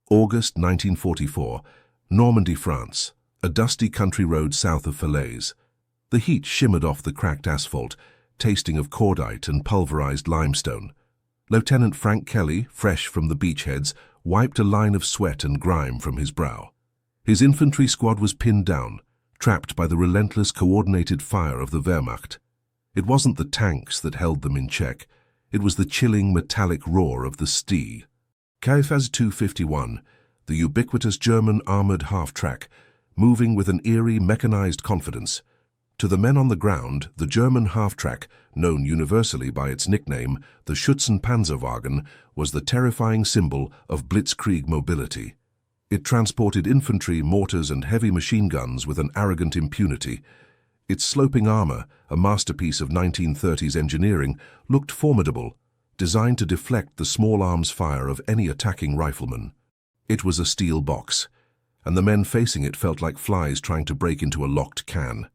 August 1944, Normandy, France, a dusty country road south of Falaise. The heat shimmered off the cracked asphalt, tasting of cordite and pulverized limestone. Lieutenant Frank Kelly, fresh from the beachheads, wiped a line of sweat and grime from his brow. His infantry squad was pinned down, trapped by the relentless coordinated fire of the Wehrmacht. It wasn't the tanks that held them in check. It was the chilling metallic roar of the Sd.Kfz 251, the ubiquitous German armored half-track, moving with an eerie mechanized confidence. To the men on the ground, the German half-track, known universally by its nickname, the Schützenpanzerwagen, was the terrifying symbol of blitzkrieg mobility. It transported infantry, mortars, and heavy machine guns with an arrogant impunity. Its sloping armor, a masterpiece of 1930s engineering, looked formidable, designed to deflect the small arms fire of any attacking rifleman. It was a steel box, and the men facing it felt like flies trying to break into a locked can.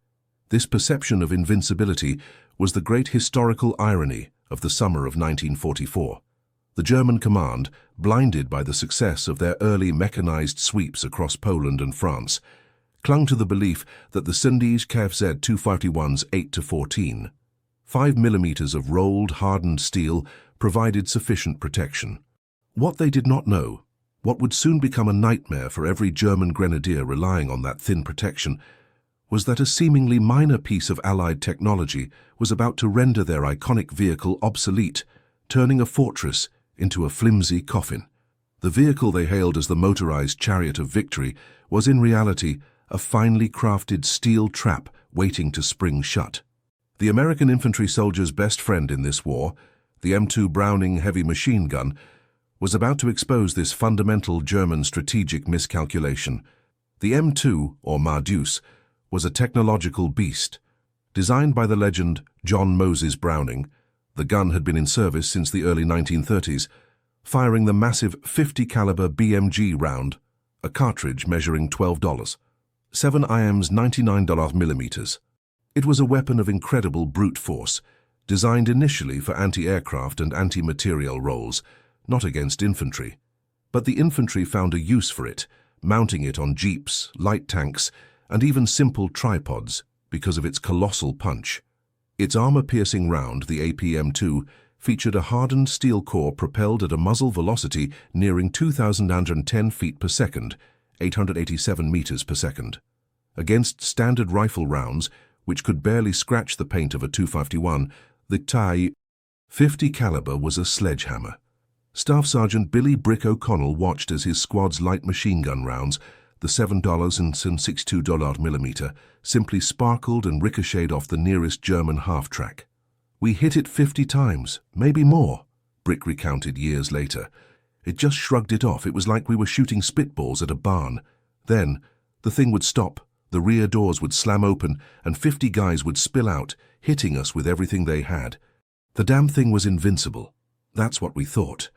This perception of invincibility was the great historical irony of the summer of 1944. The German command, blinded by the success of their early mechanized sweeps across Poland and France, clung to the belief that the Sd.Kfz 251's 8-14, 5 millimeters of rolled, hardened steel provided sufficient protection. What they did not know, what would soon become a nightmare for every German grenadier relying on that thin protection, was that a seemingly minor piece of Allied technology was about to render their iconic vehicle obsolete, turning a fortress into a flimsy coffin. The vehicle they hailed as the motorized chariot of victory was in reality a finely crafted steel trap waiting to spring shut. The American infantry soldier's best friend in this war, the M2 Browning heavy machine gun, was about to expose this fundamental German strategic miscalculation. The M2, or Mardeus, was a technological beast. Designed by the legend John Moses Browning, the gun had been in service since the early 1930s, firing the massive 50 caliber BMG round, a cartridge measuring $12. 7 IMs 99mm. It was a weapon of incredible brute force, designed initially for anti-aircraft and anti-materiel roles, not against infantry. But the infantry found a use for it, mounting it on jeeps, light tanks, and even simple tripods because of its colossal punch. Its armor-piercing round, the APM-2, featured a hardened steel core propelled at a muzzle velocity nearing 2,010 feet per second, 887 meters per second. Against standard rifle rounds, which could barely scratch the paint of a 251, the TI 50 caliber was a sledgehammer. Staff Sergeant Billy Brick O'Connell watched as his squad's light machine gun rounds, the $7.62mm, simply sparkled and ricocheted off the nearest German half-track. "We hit it 50 times, maybe more," Brick recounted years later. "It just shrugged it off. It was like we were shooting spitballs at a barn. Then, the thing would stop, the rear doors would slam open, and 50 guys would spill out, hitting us with everything they had. The damn thing was invincible. That's what we thought."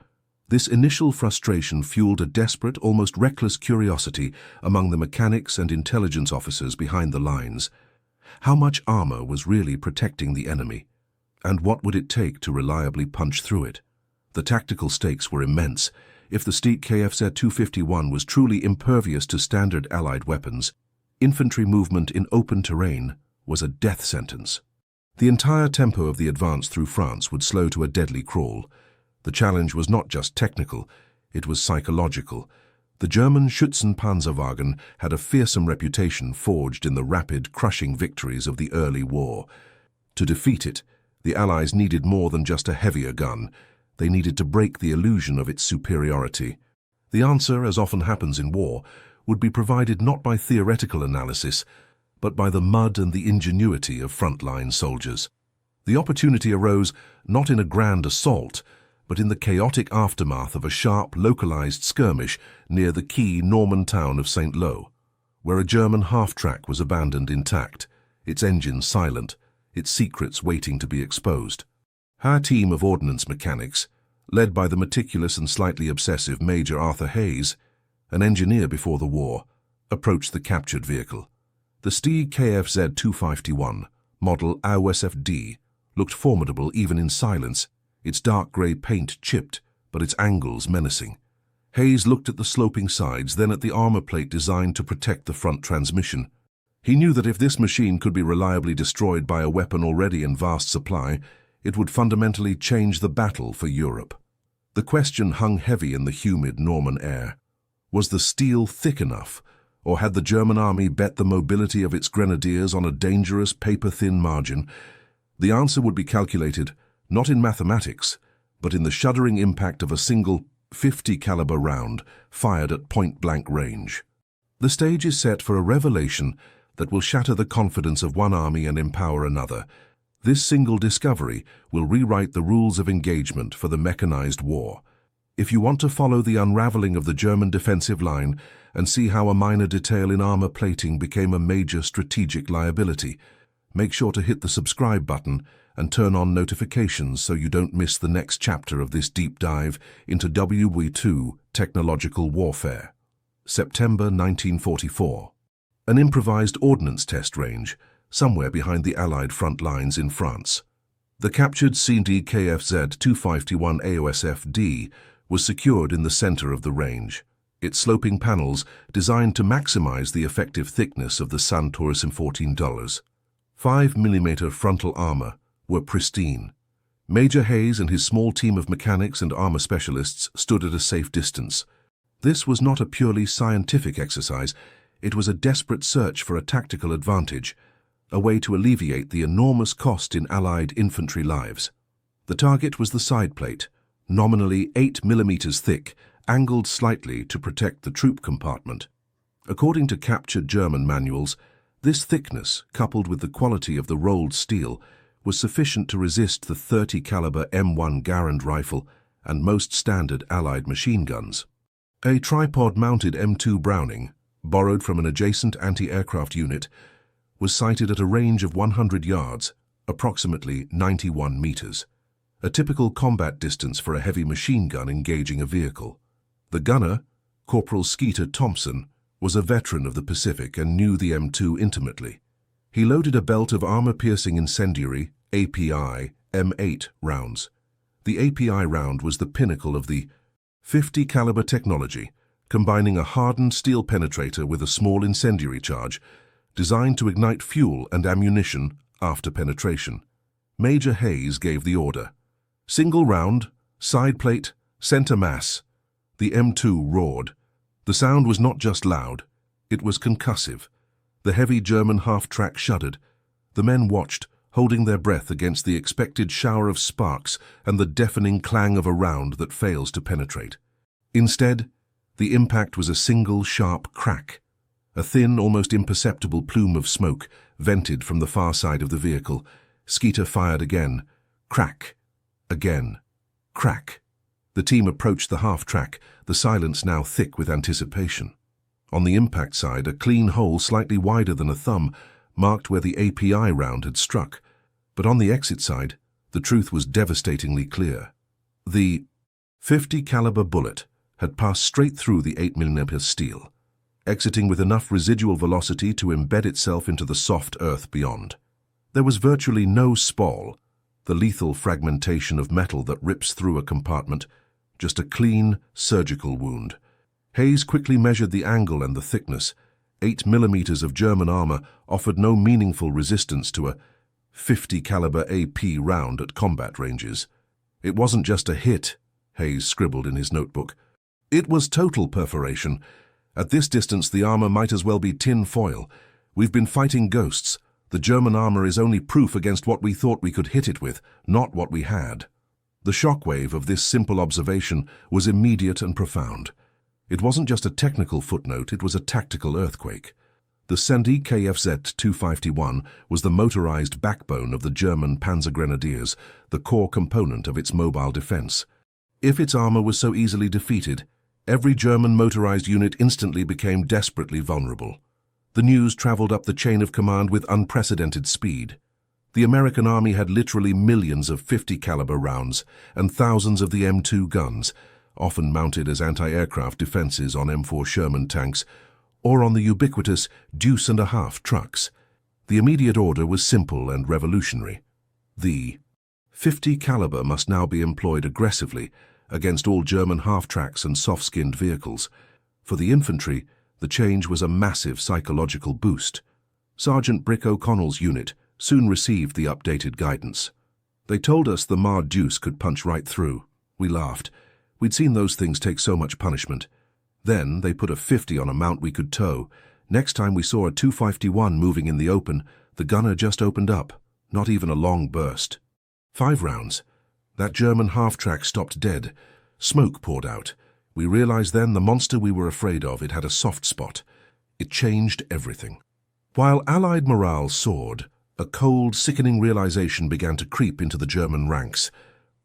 This initial frustration fueled a desperate, almost reckless curiosity among the mechanics and intelligence officers behind the lines. How much armor was really protecting the enemy? And what would it take to reliably punch through it? The tactical stakes were immense. If the Sd.Kfz 251 was truly impervious to standard Allied weapons, infantry movement in open terrain was a death sentence. The entire tempo of the advance through France would slow to a deadly crawl. The challenge was not just technical, it was psychological. The German Schützenpanzerwagen had a fearsome reputation forged in the rapid, crushing victories of the early war. To defeat it, the Allies needed more than just a heavier gun. They needed to break the illusion of its superiority. The answer, as often happens in war, would be provided not by theoretical analysis, but by the mud and the ingenuity of frontline soldiers. The opportunity arose not in a grand assault, but in the chaotic aftermath of a sharp, localized skirmish near the key Norman town of St. Lo, where a German half-track was abandoned intact, its engines silent, its secrets waiting to be exposed. Our team of ordnance mechanics, led by the meticulous and slightly obsessive Major Arthur Hayes, an engineer before the war, approached the captured vehicle. The Sd.Kfz 251, model AUSFD, looked formidable even in silence, its dark grey paint chipped, but its angles menacing. Hayes looked at the sloping sides, then at the armor plate designed to protect the front transmission. He knew that if this machine could be reliably destroyed by a weapon already in vast supply, it would fundamentally change the battle for Europe. The question hung heavy in the humid Norman air. Was the steel thick enough, or had the German army bet the mobility of its grenadiers on a dangerous paper-thin margin? The answer would be calculated, not in mathematics, but in the shuddering impact of a single 50 caliber round fired at point-blank range. The stage is set for a revelation that will shatter the confidence of one army and empower another. This single discovery will rewrite the rules of engagement for the mechanized war. If you want to follow the unraveling of the German defensive line and see how a minor detail in armor plating became a major strategic liability, make sure to hit the subscribe button and turn on notifications so you don't miss the next chapter of this deep dive into WW2 technological warfare. September 1944. An improvised ordnance test range, somewhere behind the Allied front lines in France. The captured Sd.Kfz 251 AOSF-D was secured in the center of the range, its sloping panels designed to maximize the effective thickness of the Suntour M14. 5mm frontal armor were pristine. Major Hayes and his small team of mechanics and armor specialists stood at a safe distance. This was not a purely scientific exercise, it was a desperate search for a tactical advantage, a way to alleviate the enormous cost in Allied infantry lives. The target was the side plate, nominally 8mm thick, angled slightly to protect the troop compartment. According to captured German manuals, this thickness, coupled with the quality of the rolled steel, was sufficient to resist the 30 caliber M1 Garand rifle and most standard Allied machine guns. A tripod-mounted M2 Browning, borrowed from an adjacent anti-aircraft unit, was sighted at a range of 100 yards, approximately 91 meters, a typical combat distance for a heavy machine gun engaging a vehicle. The gunner, Corporal Skeeter Thompson, was a veteran of the Pacific and knew the M2 intimately. He loaded a belt of armor-piercing incendiary, API, M8 rounds. The API round was the pinnacle of the 50 caliber technology, combining a hardened steel penetrator with a small incendiary charge, designed to ignite fuel and ammunition after penetration. Major Hayes gave the order. Single round, side plate, center mass. The M2 roared. The sound was not just loud, it was concussive. The heavy German half-track shuddered. The men watched, holding their breath against the expected shower of sparks and the deafening clang of a round that fails to penetrate. Instead, the impact was a single sharp crack. A thin, almost imperceptible plume of smoke vented from the far side of the vehicle. Skeeter fired again. Crack. Again. Crack. The team approached the half-track, the silence now thick with anticipation. On the impact side, a clean hole slightly wider than a thumb marked where the API round had struck. But on the exit side, the truth was devastatingly clear. The 50 caliber bullet had passed straight through the 8mm steel, exiting with enough residual velocity to embed itself into the soft earth beyond. There was virtually no spall, the lethal fragmentation of metal that rips through a compartment, just a clean, surgical wound. Hayes quickly measured the angle and the thickness. 8mm of German armor offered no meaningful resistance to a 50 caliber AP round at combat ranges. It wasn't just a hit, Hayes scribbled in his notebook. It was total perforation. At this distance, the armor might as well be tin foil. We've been fighting ghosts. The German armor is only proof against what we thought we could hit it with, not what we had. The shockwave of this simple observation was immediate and profound. It wasn't just a technical footnote, it was a tactical earthquake. The Sd.Kfz 251 was the motorized backbone of the German Panzer Grenadiers, the core component of its mobile defense. If its armor was so easily defeated, every German motorized unit instantly became desperately vulnerable. The news traveled up the chain of command with unprecedented speed. The American army had literally millions of 50 caliber rounds and thousands of the M2 guns, often mounted as anti-aircraft defenses on M4 Sherman tanks or on the ubiquitous deuce-and-a-half trucks. The immediate order was simple and revolutionary. The 50 caliber must now be employed aggressively against all German half-tracks and soft-skinned vehicles. For the infantry, the change was a massive psychological boost. Sergeant Brick O'Connell's unit soon received the updated guidance. They told us the Mar Deuce could punch right through. We laughed. We'd seen those things take so much punishment. Then they put a 50 on a mount we could tow. Next time we saw a 251 moving in the open, the gunner just opened up, not even a long burst. 5 rounds. That German half-track stopped dead. Smoke poured out. We realized then the monster we were afraid of, it had a soft spot. It changed everything. While Allied morale soared, a cold, sickening realization began to creep into the German ranks.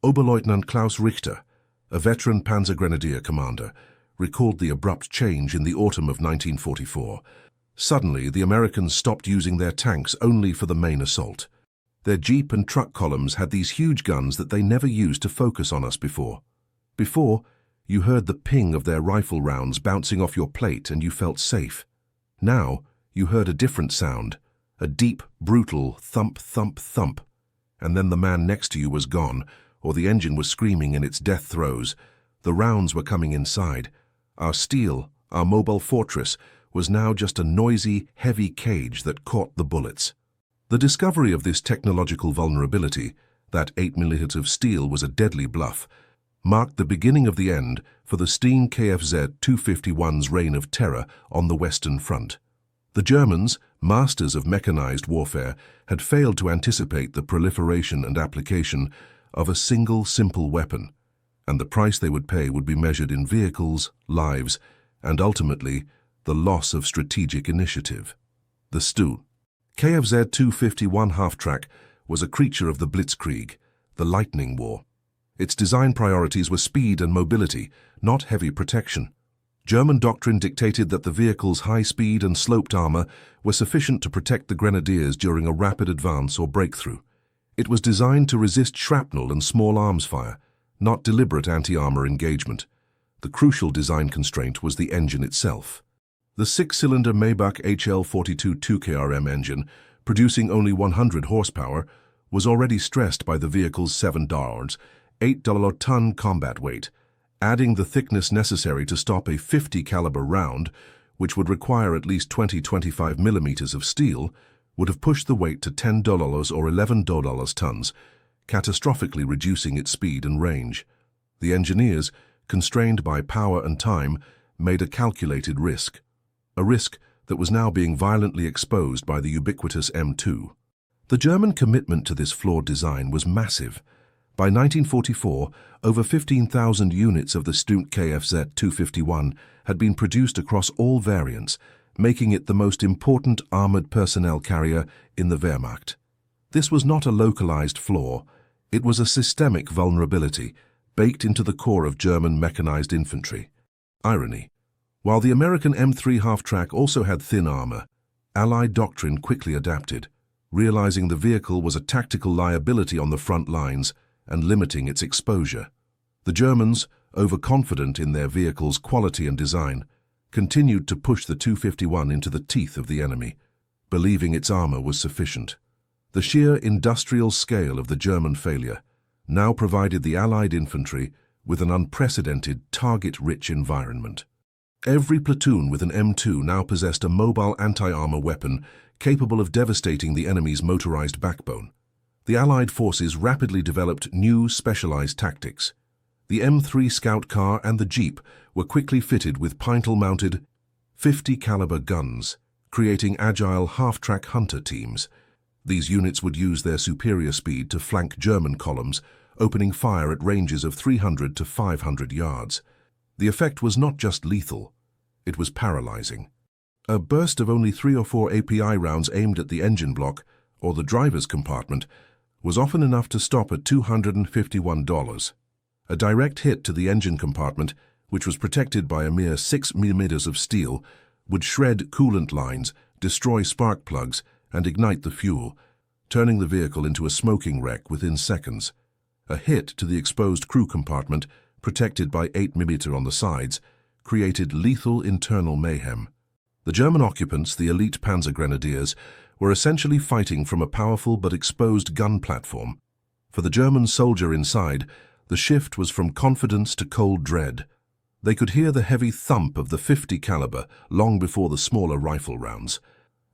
Oberleutnant Klaus Richter, a veteran Panzer Grenadier commander, recalled the abrupt change in the autumn of 1944. Suddenly, the Americans stopped using their tanks only for the main assault. Their jeep and truck columns had these huge guns that they never used to focus on us before. Before, you heard the ping of their rifle rounds bouncing off your plate and you felt safe. Now, you heard a different sound, a deep, brutal thump, thump, thump. And then the man next to you was gone, or the engine was screaming in its death throes. The rounds were coming inside. Our steel, our mobile fortress, was now just a noisy, heavy cage that caught the bullets. The discovery of this technological vulnerability, that 8mm of steel was a deadly bluff, marked the beginning of the end for the Sd.Kfz 251's reign of terror on the Western Front. The Germans, masters of mechanized warfare, had failed to anticipate the proliferation and application of a single simple weapon, and the price they would pay would be measured in vehicles, lives, and ultimately the loss of strategic initiative. The Stu-Kfz 251 half-track was a creature of the Blitzkrieg, the Lightning War. Its design priorities were speed and mobility, not heavy protection. German doctrine dictated that the vehicle's high speed and sloped armor were sufficient to protect the grenadiers during a rapid advance or breakthrough. It was designed to resist shrapnel and small arms fire, not deliberate anti-armor engagement. The crucial design constraint was the engine itself. The 6-cylinder Maybach HL42 2KRM engine, producing only 100 horsepower, was already stressed by the vehicle's $7, $8 combat weight. Adding the thickness necessary to stop a 50 caliber round, which would require at least 20-25 millimeters of steel, would have pushed the weight to $10 or $11 tons, catastrophically reducing its speed and range. The engineers, constrained by power and time, made a calculated risk. A risk that was now being violently exposed by the ubiquitous M2. The German commitment to this flawed design was massive. By 1944, over 15,000 units of the St.Kfz 251 had been produced across all variants, making it the most important armored personnel carrier in the Wehrmacht. This was not a localized flaw, it was a systemic vulnerability baked into the core of German mechanized infantry. Irony. While the American M3 half-track also had thin armor, Allied doctrine quickly adapted, realizing the vehicle was a tactical liability on the front lines and limiting its exposure. The Germans, overconfident in their vehicle's quality and design, continued to push the 251 into the teeth of the enemy, believing its armor was sufficient. The sheer industrial scale of the German failure now provided the Allied infantry with an unprecedented, target-rich environment. Every platoon with an M2 now possessed a mobile anti-armor weapon capable of devastating the enemy's motorized backbone. The Allied forces rapidly developed new, specialized tactics. The M3 scout car and the Jeep were quickly fitted with Pintle-mounted 50 caliber guns, creating agile half-track hunter teams. These units would use their superior speed to flank German columns, opening fire at ranges of 300 to 500 yards. The effect was not just lethal, it was paralyzing. A burst of only 3 or 4 API rounds aimed at the engine block, or the driver's compartment, was often enough to stop at $251. A direct hit to the engine compartment, which was protected by a mere 6mm of steel, would shred coolant lines, destroy spark plugs, and ignite the fuel, turning the vehicle into a smoking wreck within seconds. A hit to the exposed crew compartment, protected by 8mm on the sides, created lethal internal mayhem. The German occupants, the elite Panzer Grenadiers, were essentially fighting from a powerful but exposed gun platform. For the German soldier inside, The shift was from confidence to cold dread. They could hear the heavy thump of the .50 caliber long before the smaller rifle rounds.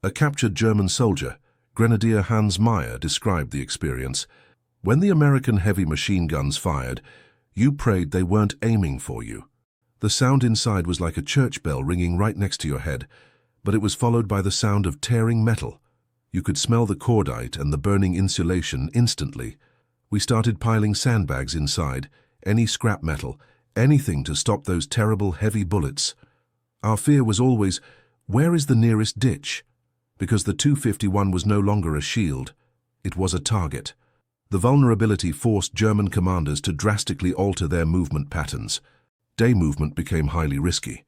A captured German soldier, Grenadier Hans Meyer, described the experience. When the American heavy machine guns fired, you prayed they weren't aiming for you. The sound inside was like a church bell ringing right next to your head, but it was followed by the sound of tearing metal. You could smell the cordite and the burning insulation instantly. We started piling sandbags inside, any scrap metal, anything to stop those terrible heavy bullets. Our fear was always, where is the nearest ditch? Because the 251 was no longer a shield, it was a target. The vulnerability forced German commanders to drastically alter their movement patterns. Day movement became highly risky.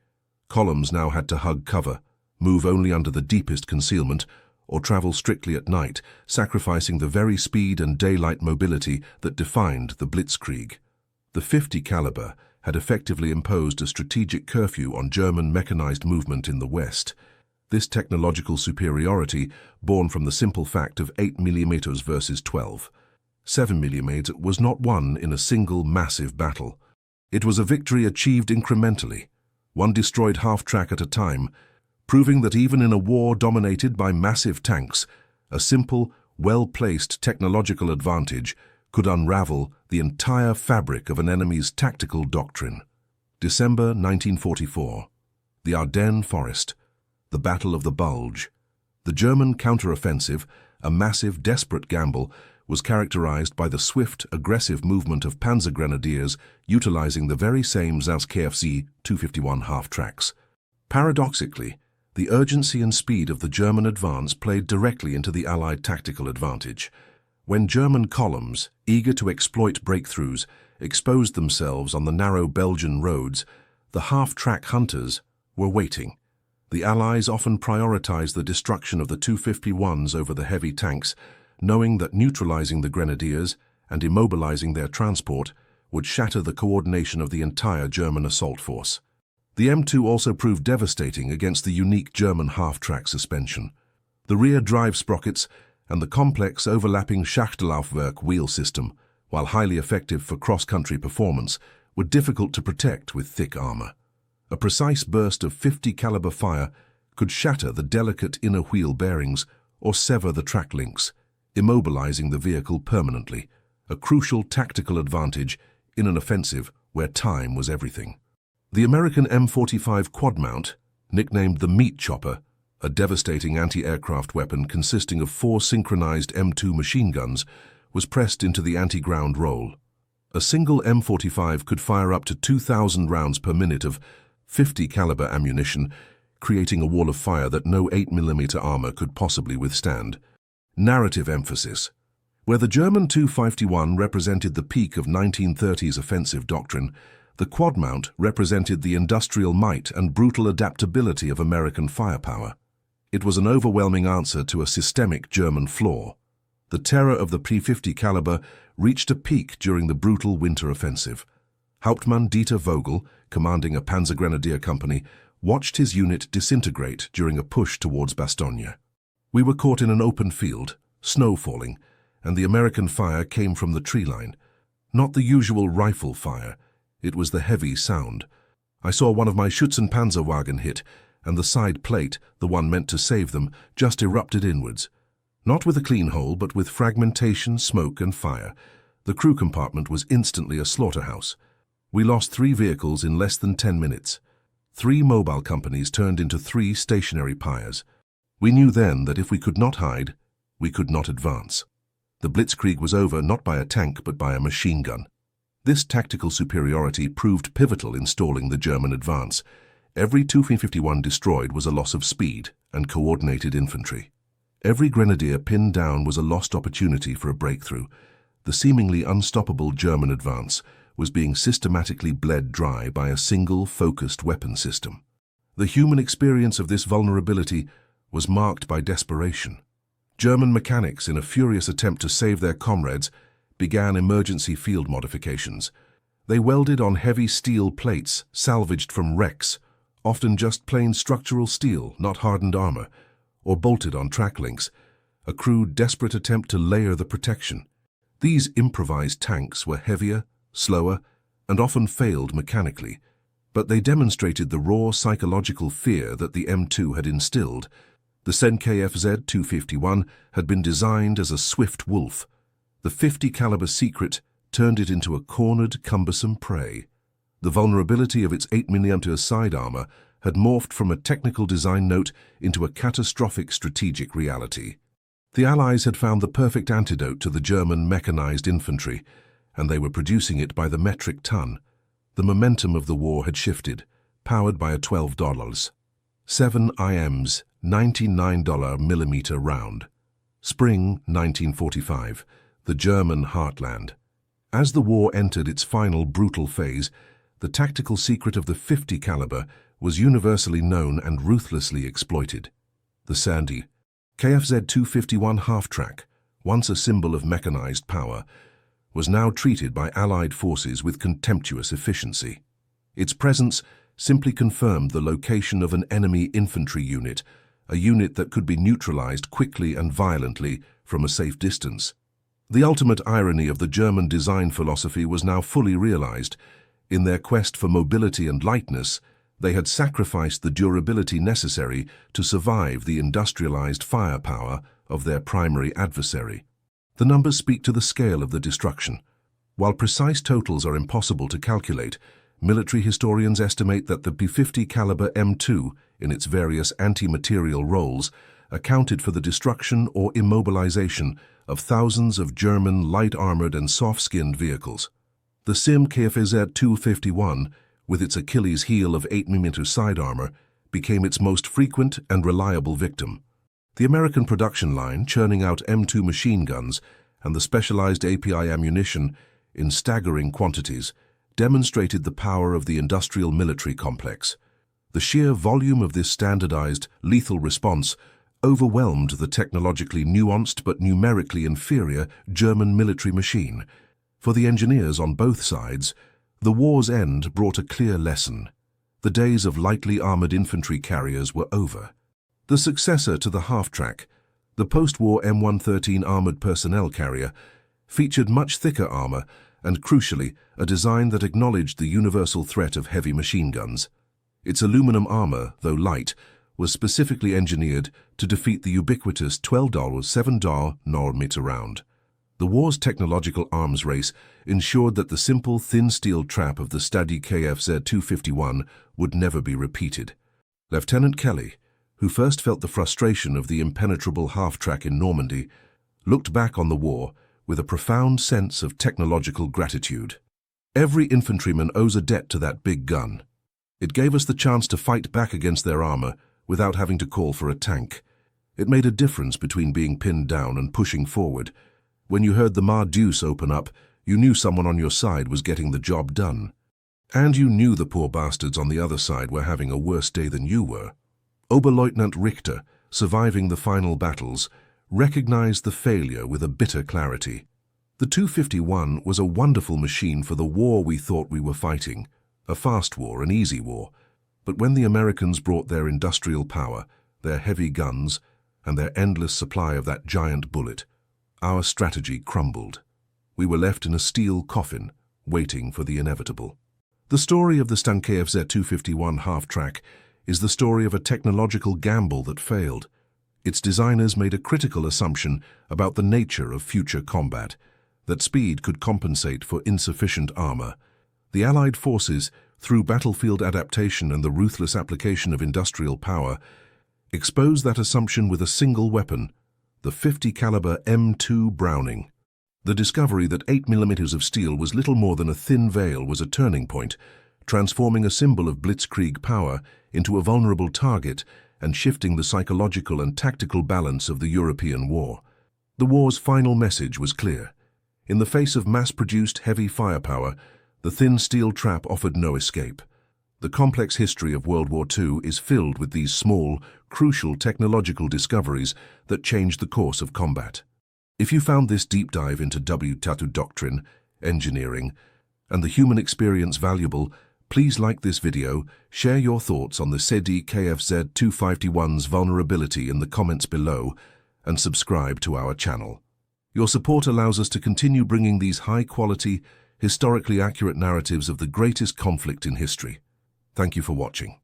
Columns now had to hug cover, move only under the deepest concealment, or travel strictly at night, sacrificing the very speed and daylight mobility that defined the blitzkrieg. The .50 caliber had effectively imposed a strategic curfew on German mechanized movement in the West. This technological superiority, born from the simple fact of 8 mm versus 12. 7 mm was not won in a single massive battle. It was a victory achieved incrementally, one destroyed half-track at a time, proving that even in a war dominated by massive tanks, a simple, well-placed technological advantage could unravel the entire fabric of an enemy's tactical doctrine. December 1944. The Ardennes Forest. The Battle of the Bulge. The German counteroffensive, a massive, desperate gamble, was characterized by the swift, aggressive movement of panzer grenadiers utilizing the very same Sd.Kfz 251 half-tracks. Paradoxically, the urgency and speed of the German advance played directly into the Allied tactical advantage. When German columns, eager to exploit breakthroughs, exposed themselves on the narrow Belgian roads, the half-track hunters were waiting. The Allies often prioritized the destruction of the 251s over the heavy tanks, knowing that neutralizing the grenadiers and immobilizing their transport would shatter the coordination of the entire German assault force. The M2 also proved devastating against the unique German half-track suspension. The rear drive sprockets and the complex overlapping Schachtelaufwerk wheel system, while highly effective for cross-country performance, were difficult to protect with thick armor. A precise burst of .50 caliber fire could shatter the delicate inner wheel bearings or sever the track links, immobilizing the vehicle permanently, a crucial tactical advantage in an offensive where time was everything. The American M45 quad mount, nicknamed the Meat Chopper, a devastating anti-aircraft weapon consisting of 4 synchronized M2 machine guns, was pressed into the anti-ground role. A single M45 could fire up to 2,000 rounds per minute of .50 caliber ammunition, creating a wall of fire that no 8 mm armor could possibly withstand. Narrative emphasis. Where the German 251 represented the peak of 1930s offensive doctrine, the quad mount represented the industrial might and brutal adaptability of American firepower. It was an overwhelming answer to a systemic German flaw. The terror of the .50 caliber reached a peak during the brutal winter offensive. Hauptmann Dieter Vogel, commanding a Panzer Grenadier company, watched his unit disintegrate during a push towards Bastogne. We were caught in an open field, snow falling, and the American fire came from the tree line. Not the usual rifle fire, it was the heavy sound. I saw one of my Schützenpanzerwagen hit, and the side plate, the one meant to save them, just erupted inwards. Not with a clean hole, but with fragmentation, smoke, and fire. The crew compartment was instantly a slaughterhouse. We lost 3 vehicles in less than 10 minutes. 3 mobile companies turned into 3 stationary pyres. We knew then that if we could not hide, we could not advance. The blitzkrieg was over not by a tank but by a machine gun. This tactical superiority proved pivotal in stalling the German advance. Every 251 destroyed was a loss of speed and coordinated infantry. Every grenadier pinned down was a lost opportunity for a breakthrough. The seemingly unstoppable German advance was being systematically bled dry by a single focused weapon system. The human experience of this vulnerability was marked by desperation. German mechanics, in a furious attempt to save their comrades, began emergency field modifications. They welded on heavy steel plates salvaged from wrecks, often just plain structural steel, not hardened armor, or bolted on track links, a crude, desperate attempt to layer the protection. These improvised tanks were heavier, slower, and often failed mechanically, but they demonstrated the raw psychological fear that the M2 had instilled. The Sd.Kfz 251 had been designed as a swift wolf. The 50 caliber secret turned it into a cornered, cumbersome prey. The vulnerability of its 8mm side armor had morphed from a technical design note into a catastrophic strategic reality. The Allies had found the perfect antidote to the German mechanized infantry, and they were producing it by the metric ton. The momentum of the war had shifted, powered by a $12, 7 IM's $99mm round. Spring 1945, the German heartland. As the war entered its final brutal phase, the tactical secret of the 50 caliber was universally known and ruthlessly exploited. The Sd.Kfz 251 half-track, once a symbol of mechanized power, was now treated by Allied forces with contemptuous efficiency. Its presence simply confirmed the location of an enemy infantry unit, a unit that could be neutralized quickly and violently from a safe distance. The ultimate irony of the German design philosophy was now fully realized. In their quest for mobility and lightness, they had sacrificed the durability necessary to survive the industrialized firepower of their primary adversary. The numbers speak to the scale of the destruction. While precise totals are impossible to calculate, military historians estimate that the P50 caliber M2, in its various anti-material roles, accounted for the destruction or immobilization of thousands of German light-armored and soft-skinned vehicles. The Sd.Kfz 251, with its Achilles heel of 8mm side armor, became its most frequent and reliable victim. The American production line, churning out M2 machine guns and the specialized API ammunition in staggering quantities, demonstrated the power of the industrial military complex. The sheer volume of this standardized, lethal response overwhelmed the technologically nuanced but numerically inferior German military machine. For the engineers on both sides, the war's end brought a clear lesson. The days of lightly armored infantry carriers were over. The successor to the half-track, the post-war M113 armored personnel carrier, featured much thicker armor and, crucially, a design that acknowledged the universal threat of heavy machine guns. Its aluminum armor, though light, was specifically engineered to defeat the ubiquitous $12 7mm round. The war's technological arms race ensured that the simple, thin steel trap of the Sd.Kfz 251 would never be repeated. Lieutenant Kelly, who first felt the frustration of the impenetrable half-track in Normandy, looked back on the war with a profound sense of technological gratitude. Every infantryman owes a debt to that big gun. It gave us the chance to fight back against their armor without having to call for a tank. It made a difference between being pinned down and pushing forward. When you heard the Mar-Deuce open up, you knew someone on your side was getting the job done. And you knew the poor bastards on the other side were having a worse day than you were. Oberleutnant Richter, surviving the final battles, recognized the failure with a bitter clarity. The 251 was a wonderful machine for the war we thought we were fighting, a fast war, an easy war. But when the Americans brought their industrial power, their heavy guns, and their endless supply of that giant bullet, our strategy crumbled. We were left in a steel coffin, waiting for the inevitable. The story of the Sd.Kfz 251 half-track is the story of a technological gamble that failed. Its designers made a critical assumption about the nature of future combat, that speed could compensate for insufficient armor. The Allied forces, through battlefield adaptation and the ruthless application of industrial power, exposed that assumption with a single weapon, the 50 caliber M2 Browning. The discovery that 8mm of steel was little more than a thin veil was a turning point, transforming a symbol of blitzkrieg power into a vulnerable target and shifting the psychological and tactical balance of the European war. The war's final message was clear. In the face of mass-produced heavy firepower, the thin steel trap offered no escape. The complex history of World War II is filled with these small, crucial technological discoveries that changed the course of combat. If you found this deep dive into W-Tatu doctrine, engineering, and the human experience valuable, please like this video, share your thoughts on the Sd.Kfz 251's vulnerability in the comments below, and subscribe to our channel. Your support allows us to continue bringing these high-quality, historically accurate narratives of the greatest conflict in history. Thank you for watching.